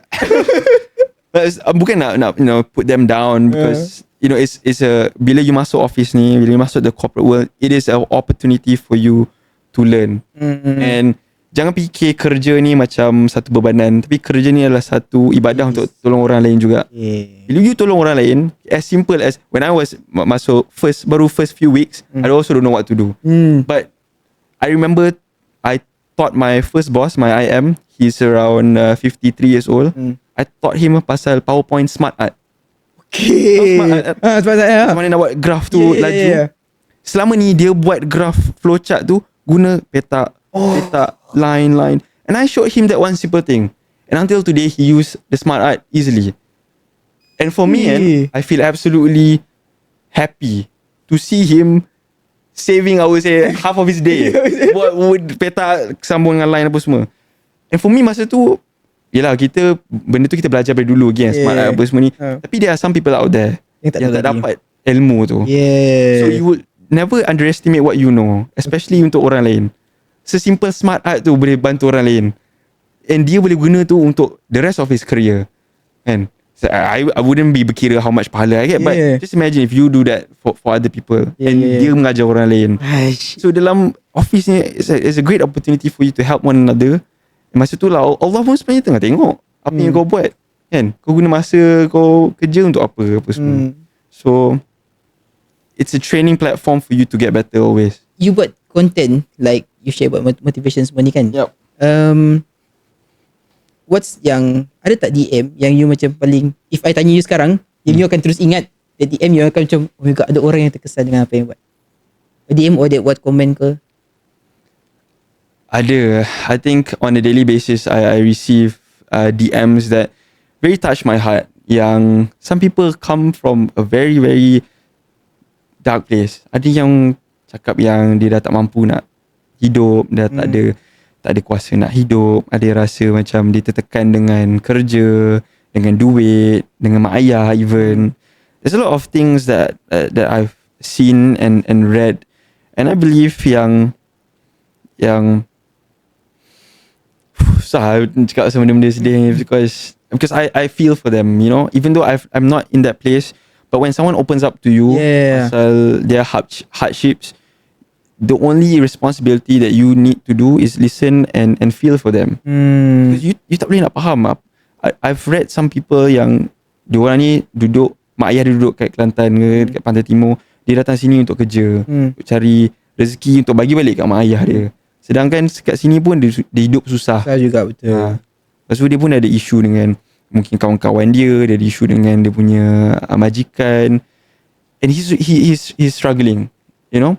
Bukan nak put them down, because it's a, bila you masuk office ni, bila you masuk the corporate world, it is an opportunity for you to learn. And jangan fikir kerja ni macam satu bebanan, tapi kerja ni adalah satu ibadah untuk tolong orang lain juga. Bila you tolong orang lain, as simple as when I was masuk first few weeks, I also don't know what to do. But I remember I taught my first boss, my IM, he's around 53 years old. I taught him pasal PowerPoint Smart Art. Okay. Smart Art. Macam mana nak buat graph tu laju. Selama ni dia buat graph flowchart tu guna petak, line. And I showed him that one simple thing. And until today he used the Smart Art easily. And for me, I feel absolutely happy to see him saving, I would say, half of his day. Buat petak sambung dengan line apa semua. And for me masa tu, yelah, benda tu kita belajar dari dulu lagi, Smart Art apa semua ni. Tapi there are some people out there yang tak dapat ilmu tu. So you would never underestimate what you know, especially untuk orang lain. Sesimpel smart art tu boleh bantu orang lain, and dia boleh guna tu untuk the rest of his career, kan? So, I wouldn't be berkira how much pahala I get, but just imagine if you do that for other people, and dia mengajar orang lain. So dalam office ni, it's a great opportunity for you to help one another. Masa tu lah Allah pun sebenarnya tengah tengok apa yang kau buat, kan? Kau guna masa kau kerja untuk apa semua. So it's a training platform for you to get better always. You buat content like you share about motivation semua ni kan? Yep. What's yang ada tak DM yang you macam paling, if I tanya you sekarang, yang you akan terus ingat the DM, you akan macam, oh my god, ada orang yang terkesan dengan apa yang buat? A DM or that what comment ke? Ada. I think on a daily basis I receive DMs that very touch my heart. Yang some people come from a very very dark place. Ada yang cakap yang dia dah tak mampu nak hidup, dah tak ada kuasa nak hidup. Ada yang rasa macam dia tertekan dengan kerja, dengan duit, dengan mak ayah even. There's a lot of things that I've seen and read, and I believe yang susah cakap pasal benda-benda sedih because I feel for them, you know, even though I'm not in that place, but when someone opens up to you pasal their hardships, the only responsibility that you need to do is listen and feel for them. Because you tak boleh nak faham. I've read some people yang diorang ni duduk, mak ayah dia duduk kat Kelantan ke, dekat Pantai Timur, dia datang sini untuk kerja, untuk cari rezeki untuk bagi balik kat mak ayah dia. Sedangkan kat sini pun dia hidup susah. Susah juga, betul. Lepas tu dia pun ada isu dengan mungkin kawan-kawan dia ada isu dengan dia punya majikan, and he's struggling, you know.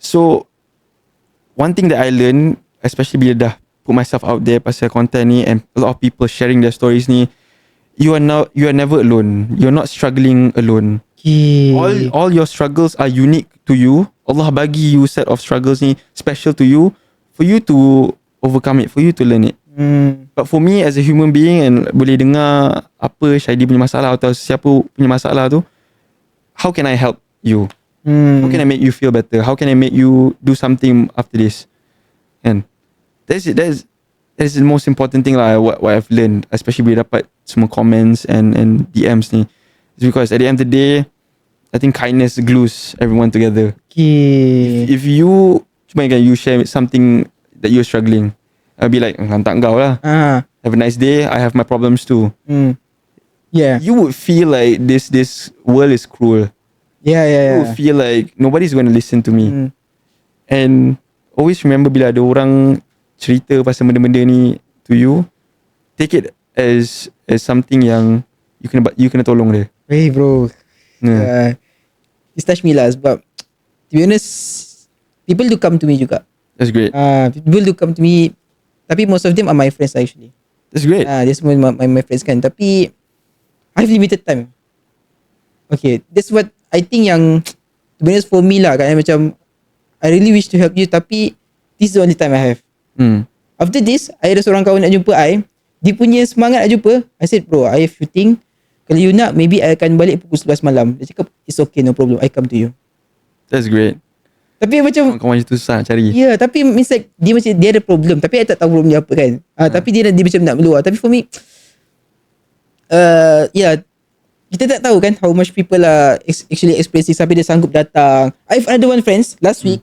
So one thing that I learn, especially bila dah put myself out there pasal content ni, and a lot of people sharing their stories ni, you are never alone. You're not struggling alone. All your struggles are unique to you. Allah bagi you set of struggles ni special to you, for you to overcome it, for you to learn it. But for me as a human being, and boleh dengar apa Syaidi punya masalah atau siapa punya masalah tu, how can I help you? How can I make you feel better? How can I make you do something after this? And that's the most important thing lah, what I've learned, especially bila dapat semua comments and DMs ni. It's because at the end of the day, I think kindness glues everyone together. If you cuma kan you share something that you're struggling, I'll be like, lantak kau lah. Have a nice day, I have my problems too. You would feel like this world is cruel. You would feel like nobody's going to listen to me. And always remember, bila ada orang cerita pasal benda-benda ni to you, take it as something yang you kena tolong dia. Hey bro, it's touched me lah, sebab to be honest, people do come to me juga. That's great. People do come to me, tapi most of them are my friends actually. That's great. Dia semua my friends kan, tapi I have limited time. Okay, that's what I think yang to be honest for me lah kan, macam I really wish to help you, tapi this is the only time I have. After this, I ada seorang kawan nak jumpa I, dia punya semangat nak jumpa. I said, bro, I have shooting, kalau you nak, maybe I akan balik pukul 11 malam. Dia cakap, it's okay, no problem, I come to you. That's great. Tapi macam kawan itu susah nak cari. tapi means like dia ada problem, tapi I tak tahu problem dia apa kan. Tapi dia macam nak meluar. Tapi for me, kita tak tahu kan how much people are actually expressing sampai dia sanggup datang. I've ada one friends last week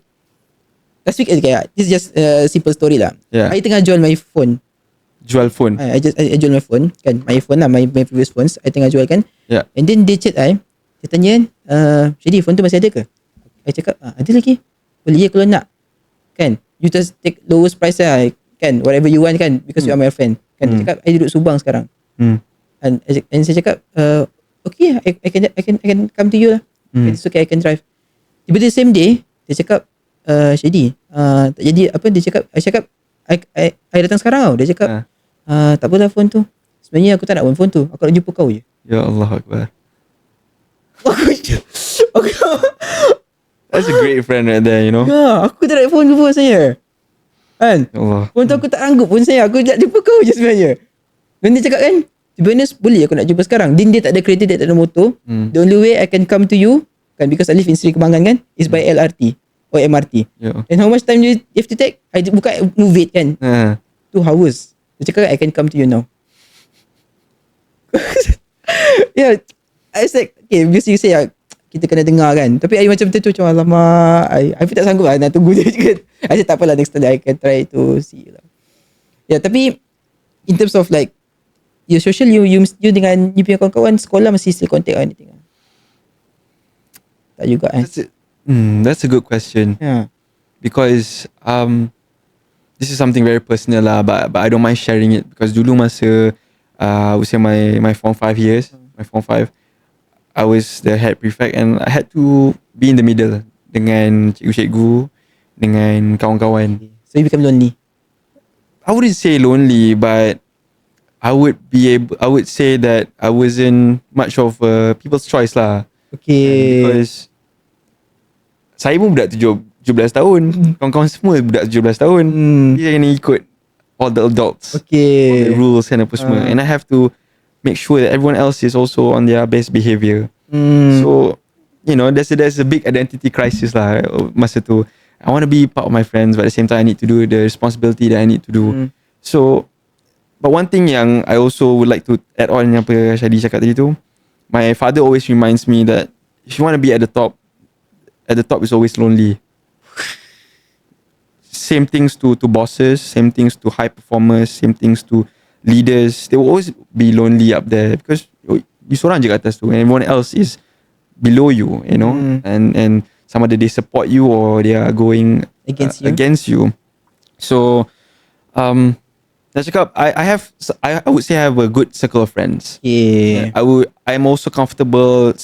okay, this is just a simple story lah. I tengah jual my phone. Jual phone? I jual my phone kan, my phone lah, my previous phones I tengah jual kan. And then dia chat I, dia tanya kan, Syedi, phone tu masih ada ke? I cakap, ada lagi, boleh kalau nak kan, you just take lowest price lah kan, whatever you want kan, because you are my friend kan. Dia cakap, I duduk Subang sekarang. And saya cakap, okay, I can come to you lah. It's okay, I can drive. Tiba-tiba same day, dia cakap, Syedi, tak jadi apa, I cakap, I datang sekarang tau. Dia cakap, tak apalah phone tu, sebenarnya aku tak nak phone tu, aku nak jumpa kau je. Ya Allah Akbar. That's a great friend right there, you know. Aku tak nak phone pun saya kan. Allah. Phone tu aku tak sanggup pun saya, aku nak jumpa kau je sebenarnya. Dan dia cakap kan, to be honest, boleh aku nak jumpa sekarang. Dia tak ada kereta, dia tak ada motor. The only way I can come to you kan, because I live in Seri Kembangan kan, is by LRT or MRT. Yeah. And how much time you have to take? I buka move it kan, 2 hours. Dia cakap I can come to you now. Yeah, I said, okay, because you say kita kena dengar kan. Tapi I macam macam alamak, I pun tak sanggup lah nak tunggu dia juga. I said tak apalah, next time I can try to see lah. Yeah, tapi in terms of like your social, you dengan you punya kawan-kawan sekolah masih still contact or anything? Tak juga That's a good question. Yeah. Because this is something very personal lah, but I don't mind sharing it because dulu masa I would say my form 5 years, my form 5, I was the head prefect and I had to be in the middle dengan cikgu-cikgu, dengan kawan-kawan. So you become lonely? I wouldn't say lonely, but I would say that I wasn't much of a people's choice lah. Okay. Because saya pun budak 17 tahun, kawan-kawan semua budak 17 tahun. Dia kena ikut all the adults, all Okay. the rules and apa semua. And I have to make sure that everyone else is also on their best behavior. So, you know, there's a big identity crisis lah masa tu. I want to be part of my friends, but at the same time I need to do the responsibility that I need to do. So, but one thing yang I also would like to add on yang apa Shadi cakap tadi tu, my father always reminds me that if you want to be at the top is always lonely. Same things to bosses, same things to high performers, same things to leaders. They will always be lonely up there because you seorang je kat atas tu and everyone else is below you, you know. And some of they support you or they are going against you. So nak cakap I would say I have a good circle of friends. Yeah. I'm also comfortable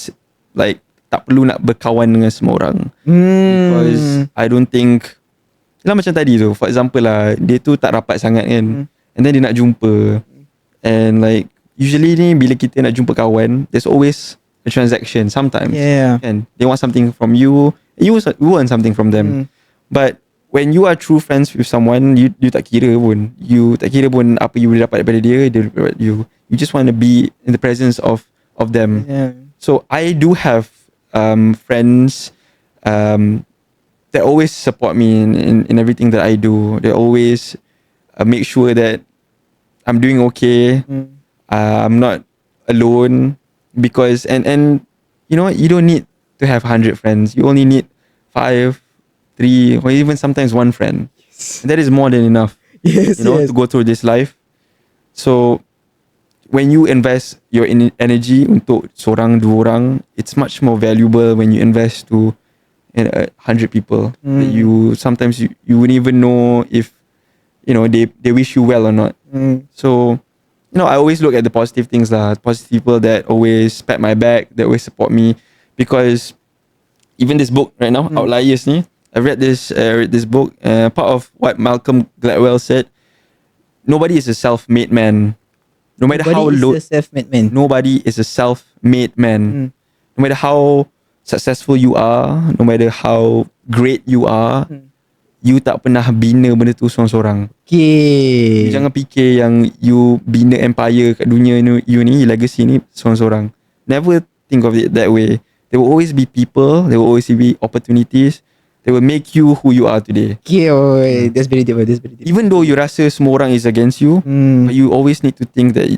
like tak perlu nak berkawan dengan semua orang. Because I don't think macam tadi tu, for example lah, dia tu tak rapat sangat kan, and then dia nak jumpa, and like usually ni bila kita nak jumpa kawan, there's always a transaction sometimes. Yeah. And they want something from you, you want something from them. But when you are true friends with someone, you tak kira pun apa you boleh dapat daripada dia dapat you just want to be in the presence of them. Yeah. So I do have friends that always support me in everything that I do. They always make sure that I'm doing okay. I'm not alone because and you know, you don't need to have 100 friends. You only need 5, 3, or even sometimes 1 friend. And that is more than enough. Yes, you know, yes. to go through this life. So when you invest your energy untuk seorang, 2 orang, it's much more valuable when you invest to 100 people that you sometimes you wouldn't even know if, you know, they wish you well or not. So, you know, I always look at the positive things lah, positive people that always pat my back, that always support me, because even this book right now, Outliers ni, I read this book, part of what Malcolm Gladwell said, nobody is a self-made man. No matter how low, Nobody is a self-made man. nobody is a self-made man. No matter how successful you are, no matter how great you are, you tak pernah bina benda tu seorang-seorang. Okay. Jangan fikir yang you bina empire kat dunia ni, you ni, legacy ni seorang-seorang. Never think of it that way. There will always be people, there will always be opportunities that will make you who you are today. Okay, that's very deep. That's very deep. Even though you rasa semua orang is against you, but you always need to think that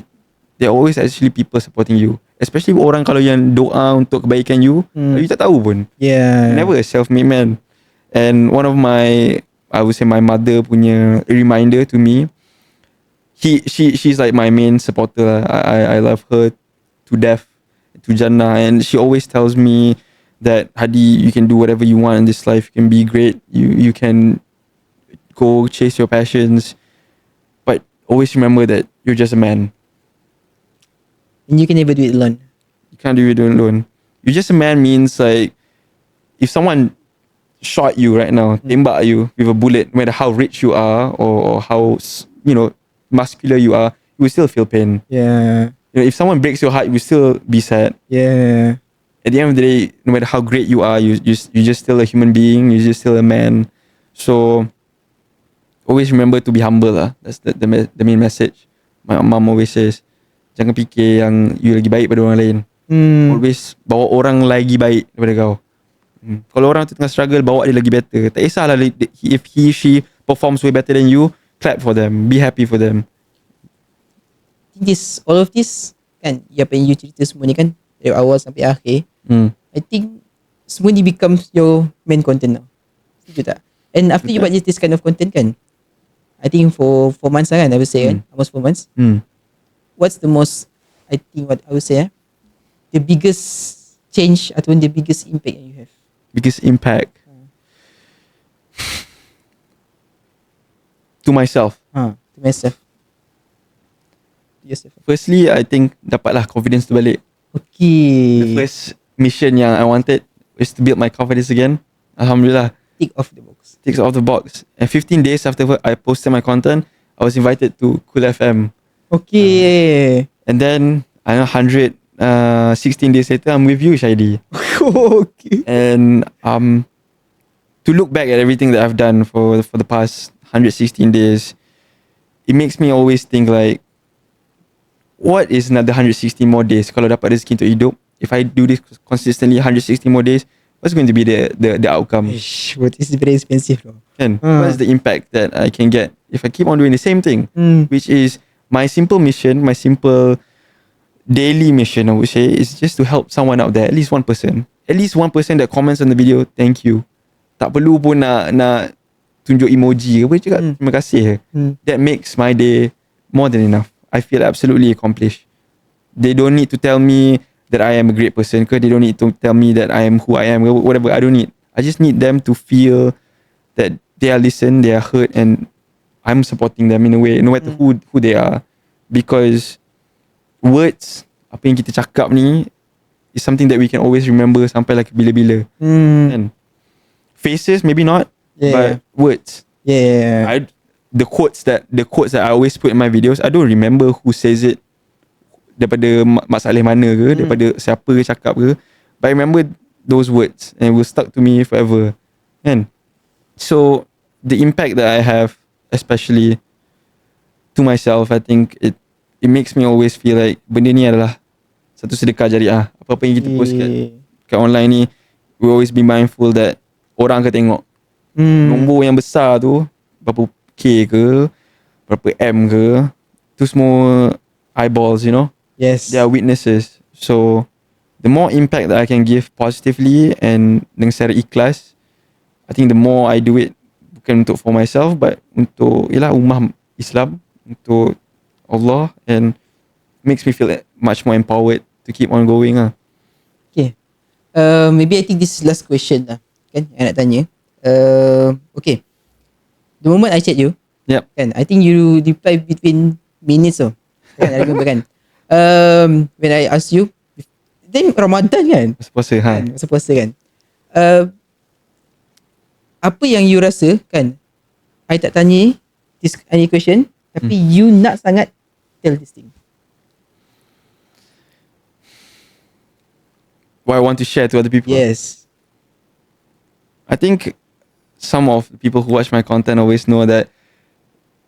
there are always actually people supporting you. Especially orang kalau yang doa untuk kebaikan you, you tak tahu pun. Yeah. Never a self-made man. And one of I would say my mother punya reminder to me, she's like my main supporter. I love her to death, to Jannah, and she always tells me that, Hadi, you can do whatever you want in this life. You can be great. You can go chase your passions, but always remember that you're just a man. And you can never do it alone. You can't do it alone. You just a man means like if someone shot you right now, tembak you with a bullet, no matter how rich you are or how, you know, muscular you are, you will still feel pain. Yeah. You know, if someone breaks your heart, you will still be sad. Yeah. At the end of the day, no matter how great you are, you're just still a human being. You're just still a man. So always remember to be humble lah. That's the main message. My mom always says, jangan fikir yang you lagi baik pada orang lain. Always bawa orang lagi baik daripada kau. Kalau orang tu tengah struggle, bawa dia lagi better. Tak kisahlah if she performs way better than you, clap for them, be happy for them. All of this kan, apa yang you cerita semua ni kan, dari awal sampai akhir, I think semua ni becomes your main content now. Setuju tak? And after you buat this kind of content kan, I think for 4 months lah kan, I would say kan, almost 4 months. What's the most, I think what I would say the biggest change ataupun the biggest impact yang you have? Biggest impact to myself. To myself. Yourself. Firstly, I think dapatlah confidence tu balik. Okay. The first mission yang I wanted is to build my confidence again. Alhamdulillah, Tick off the box. ticks off the box. And 15 days after I posted my content, I was invited to Cool FM. Okay. And then I know 16 days later, I'm with you, Shaidi. Okay. And to look back at everything that I've done for the past 116 days, it makes me always think like, what is another 160 more days kalau dapat rezeki untuk hidup? If I do this consistently 160 more days, what's going to be the outcome? What is very expensive though. Kan? What is the impact that I can get if I keep on doing the same thing? Which is my simple mission, my simple daily mission, I would say, is just to help someone out there, at least one person. At least one person that comments on the video, thank you. Tak perlu pun nak tunjuk emoji ke, boleh cakap terima kasih. That makes my day more than enough. I feel absolutely accomplished. They don't need to tell me that I am a great person, because they don't need to tell me that I am who I am, whatever. I don't need. I just need them to feel that they are listened, they are heard, and I'm supporting them in a way, no matter who they are. Because words, apa yang kita cakap ni, is something that we can always remember sampai like bila-bila. And faces maybe not, but words. Yeah. The quotes that I always put in my videos, I don't remember who says it, daripada Mak Saleh mana ke, daripada siapa ke cakap ke, but I remember those words and it will stuck to me forever. And so the impact that I have, especially to myself, I think it makes me always feel like benda ni adalah satu sedekah jariah. Apa-apa yang kita post kat online ni, we always be mindful that orang akan tengok. Nombor yang besar tu, berapa K ke, berapa M ke, tu semua eyeballs, you know. Yes. They are witnesses. So the more impact that I can give positively and dengan secara ikhlas, I think the more I do it, bukan untuk for myself, but untuk ummah Islam, untuk Allah, and makes me feel much more empowered to keep on going . Okay. Maybe I think this is last question lah, kan, yang nak tanya. Okay. The moment I chat you, Yep. kan, I think you reply between minutes kan, I remember kan. When I ask you, then Ramadan kan, Masa puasa, masa puasa kan. Apa yang you rasa kan, I tak tanya this any question, tapi you nak sangat tell this thing. What I want to share to other people. Yes. I think some of the people who watch my content always know that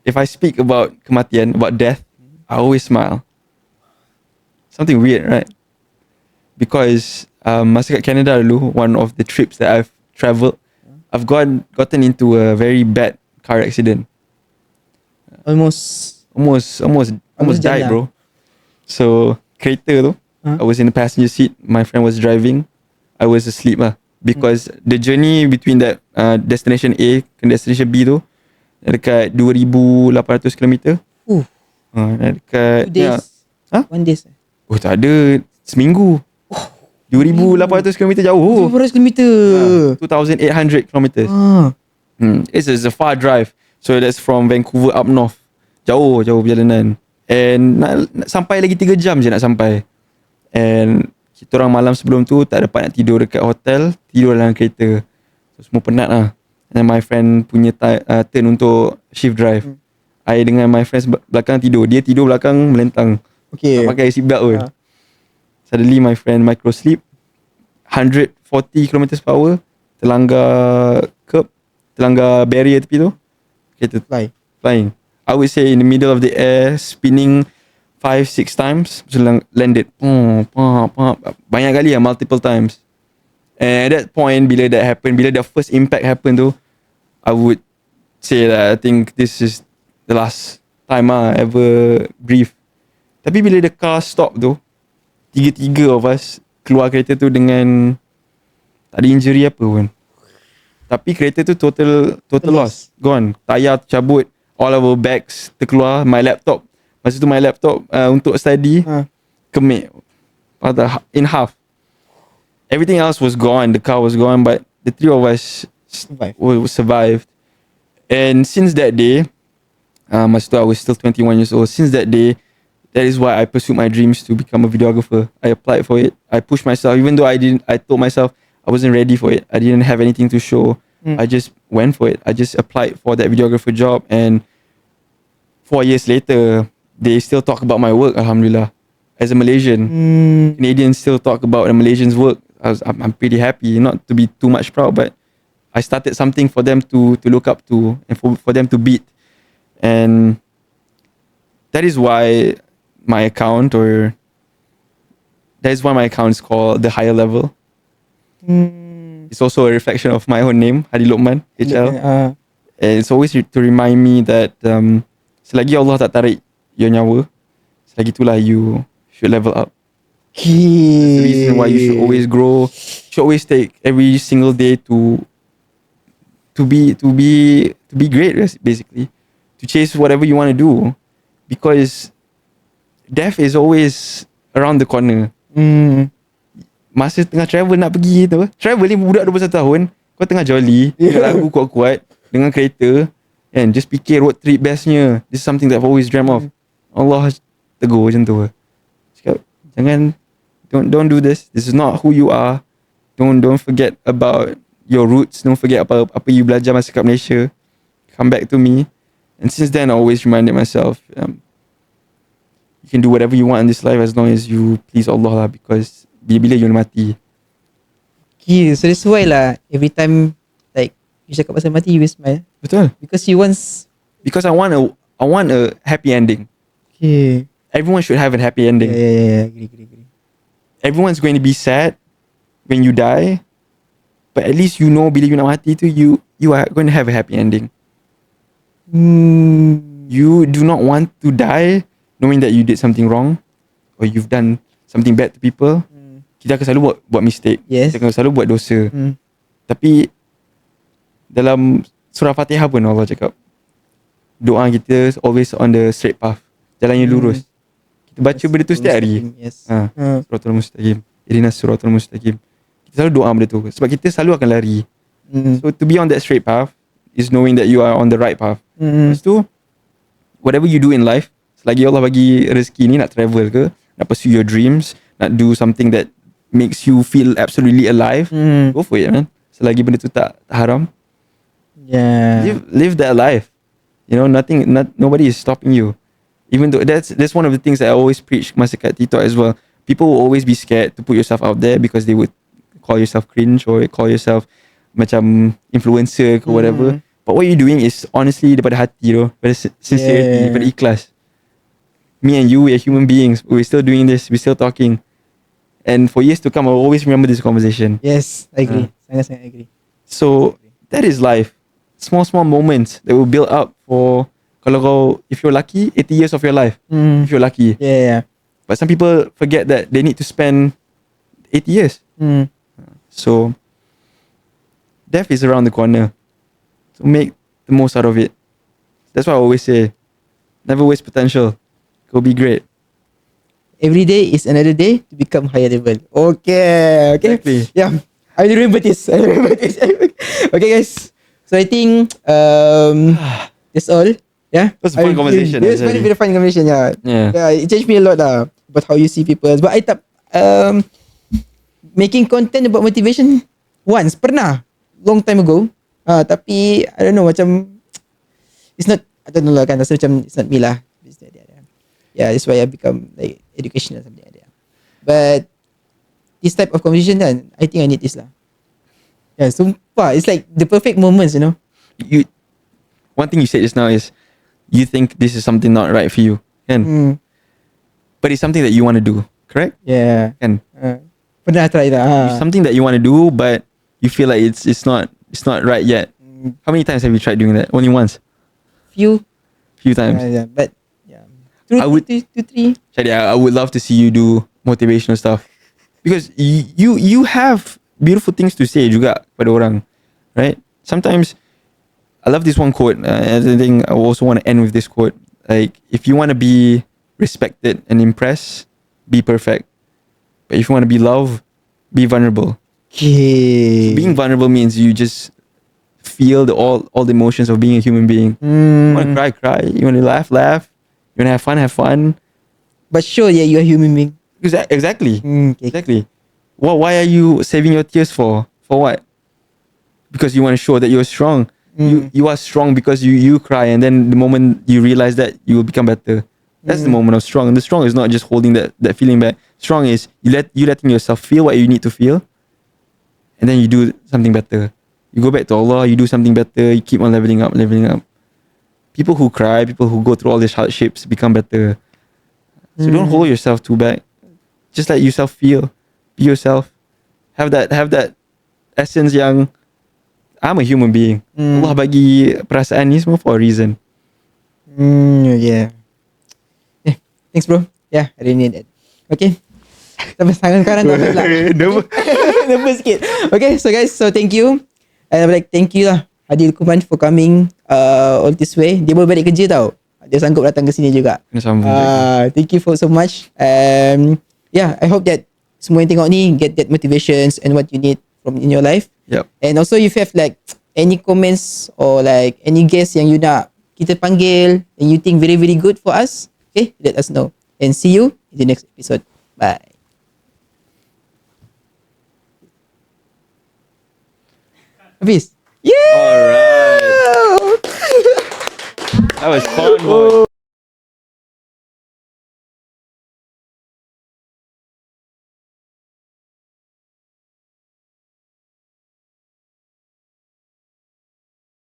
if I speak about kematian, about death, I always smile. Something weird, right? Because masa kat Canada dulu, one of the trips that I've travelled, I've gotten into a very bad car accident. Almost died, bro. So kereta tu, I was in the passenger seat, my friend was driving, I was asleep because the journey between that destination A ke destination B tu dekat 2,800 km. Dekat 2 days. 1 days. Oh tak ada, seminggu. 2,800 km jauh. 200 km. 2,800 km. It's a far drive. So that's from Vancouver up north. Jauh perjalanan. And nak sampai lagi 3 jam je nak sampai. And kita orang malam sebelum tu tak dapat nak tidur dekat hotel, tidur dalam kereta. So, semua penat lah. And my friend punya turn untuk shift drive. I dengan my friend belakang tidur. Dia tidur belakang melentang. Okay. Tak pakai seatbelt pun. Suddenly my friend micro sleep. 140 km per hour. Terlanggar curb. Terlanggar barrier tepi tu. Kereta flying. I would say in the middle of the air, spinning 5-6 times. So landed. Banyak kali multiple times. And at that point, bila that happened, bila the first impact happened tu, I would say that I think this is the last time I ever breathe. Tapi bila the car stop tu, tiga of us keluar kereta tu dengan tak ada injury apa pun. Tapi kereta tu total loss. Gone. Tayar tercabut. All our bags terkeluar. My laptop. Masa tu my laptop untuk study kemik. In half. Everything else was gone. The car was gone. But the three of us survived. And since that day, masa tu I was still 21 years old. Since that day, that is why I pursued my dreams to become a videographer. I applied for it. I pushed myself. Even though I told myself I wasn't ready for it. I didn't have anything to show. I just went for it. I just applied for that videographer job, and 4 years later, they still talk about my work. Alhamdulillah, as a Malaysian, Canadians still talk about a Malaysian's work. I'm pretty happy, not to be too much proud, but I started something for them to look up to and for them to beat, and that is why my account is called The Higher Level. It's also a reflection of my own name, Hadi Lokman, HL. And it's always to remind me that selagi Allah tak tarik your nyawa, selagi itulah you should level up. That's the reason why you should always grow. You should always take every single day to be great, basically. To chase whatever you want to do. Because death is always around the corner. Masa tengah travel nak pergi tu, travel ni budak 21 tahun, kau tengah jolly, dengar lagu kuat-kuat, dengan kereta, and just fikir road trip bestnya. This is something that I've always dreamt of. Allah tegur macam tu. Cakap, jangan, don't do this. This is not who you are. Don't forget about your roots. Don't forget apa you belajar masa kat Malaysia. Come back to me. And since then, I always reminded myself, you can do whatever you want in this life as long as you please Allah lah, because bila you mati. Okay, so that's why lah every time like you cakap pasal mati, you will smile. Betul. Because I want a happy ending. Okay. Everyone should have a happy ending. Yeah. Agree. Everyone's going to be sad when you die, but at least you know bila you nak mati tu, you are going to have a happy ending. You do not want to die knowing that you did something wrong or you've done something bad to people. Kita akan selalu buat mistake. Yes. Kita akan selalu buat dosa. Tapi dalam surah Fatihah pun Allah cakap, doa kita always on the straight path. Jalan yang lurus. Kita baca benda tu setiap hari. Yes. Suratul Mustaqim. Ihdinas suratul mustaqim. Kita selalu doa benda tu sebab kita selalu akan lari. So to be on that straight path is knowing that you are on the right path. Lepas tu, whatever you do in life, selagi Allah bagi rezeki ni, nak travel ke, nak pursue your dreams, nak do something that makes you feel absolutely alive, go for it, man. Selagi benda tu tak haram, live that life. You know, nobody is stopping you. Even though that's one of the things that I always preach masa kat TikTok as well. People will always be scared to put yourself out there because they would call yourself cringe or call yourself macam influencer ke whatever. But what you're doing is honestly daripada hati tu, daripada sincerity, daripada ikhlas. Me and you, we are human beings. We're still doing this. We're still talking. And for years to come, I'll always remember this conversation. Yes, I agree. Sangat-sangat agree. So, that is life. Small moments that will build up for, if you're lucky, 80 years of your life. If you're lucky. Yeah. But some people forget that they need to spend 80 years. So, death is around the corner. So, make the most out of it. That's why I always say, never waste potential. Go be great. Every day is another day to become higher level. Okay. Exactly. Yeah, I remember this. Okay, guys. So I think that's all. Yeah. It was a fun conversation. It was very fun conversation. Yeah. It changed me a lot lah about how you see people. But I thought making content about motivation once pernah long time ago. Tapi I don't know, macam it's not, I don't know lah kan, rasa macam it's not me lah. Yeah, that's why I become like educational something like that. But this type of conversation kan, I think I need this lah. Yeah, sumpah, it's like the perfect moments, you know. One thing you said just now is you think this is something not right for you, kan? But it's something that you want to do, correct? Yeah. Kan? Pernah try tak? Something that you want to do, but you feel like it's not right yet. How many times have you tried doing that? Only once. Few. Few times. Yeah, but yeah. Two, I would- two, three. Shadi, I would love to see you do motivational stuff because you have beautiful things to say juga pada orang, right? Sometimes I love this one quote. I think I also want to end with this quote. Like, if you want to be respected and impressed, be perfect. But if you want to be loved, be vulnerable. Okay. Being vulnerable means you just feel all the emotions of being a human being. You want to cry. You want to laugh. You want to have fun. But sure, yeah, you're a human being. Exactly. Okay. Exactly. Why are you saving your tears for? For what? Because you want to show that you're strong. You are strong because you cry, and then the moment you realize that, you will become better. That's the moment of strong. And the strong is not just holding that feeling back. Strong is you letting yourself feel what you need to feel, and then you do something better. You go back to Allah. You do something better. You keep on leveling up. People who cry, people who go through all these hardships become better. So don't hold yourself too back. Just let yourself feel. Be yourself. Have that essence yang I'm a human being. Allah bagi perasaan ni semua for a reason. Yeah. Thanks bro. Yeah, I really need that. Okay. Sampai tangan kanan tak pula. Nervous sikit. Okay, so guys, so thank you. And I'm like, thank you lah Adil Kuman for coming all this way. Dia baru balik kerja tau. Dia sanggup datang ke sini juga. Kena sambung. Thank you for so much. Yeah, I hope that semua yang tengok ni get that motivations and what you need from in your life. Yep. And also if you have like any comments or like any guests yang you nak kita panggil and you think very very good for us, okay, let us know. And see you in the next episode. Bye. Habis. Yeah. Alright. That was fun, boy.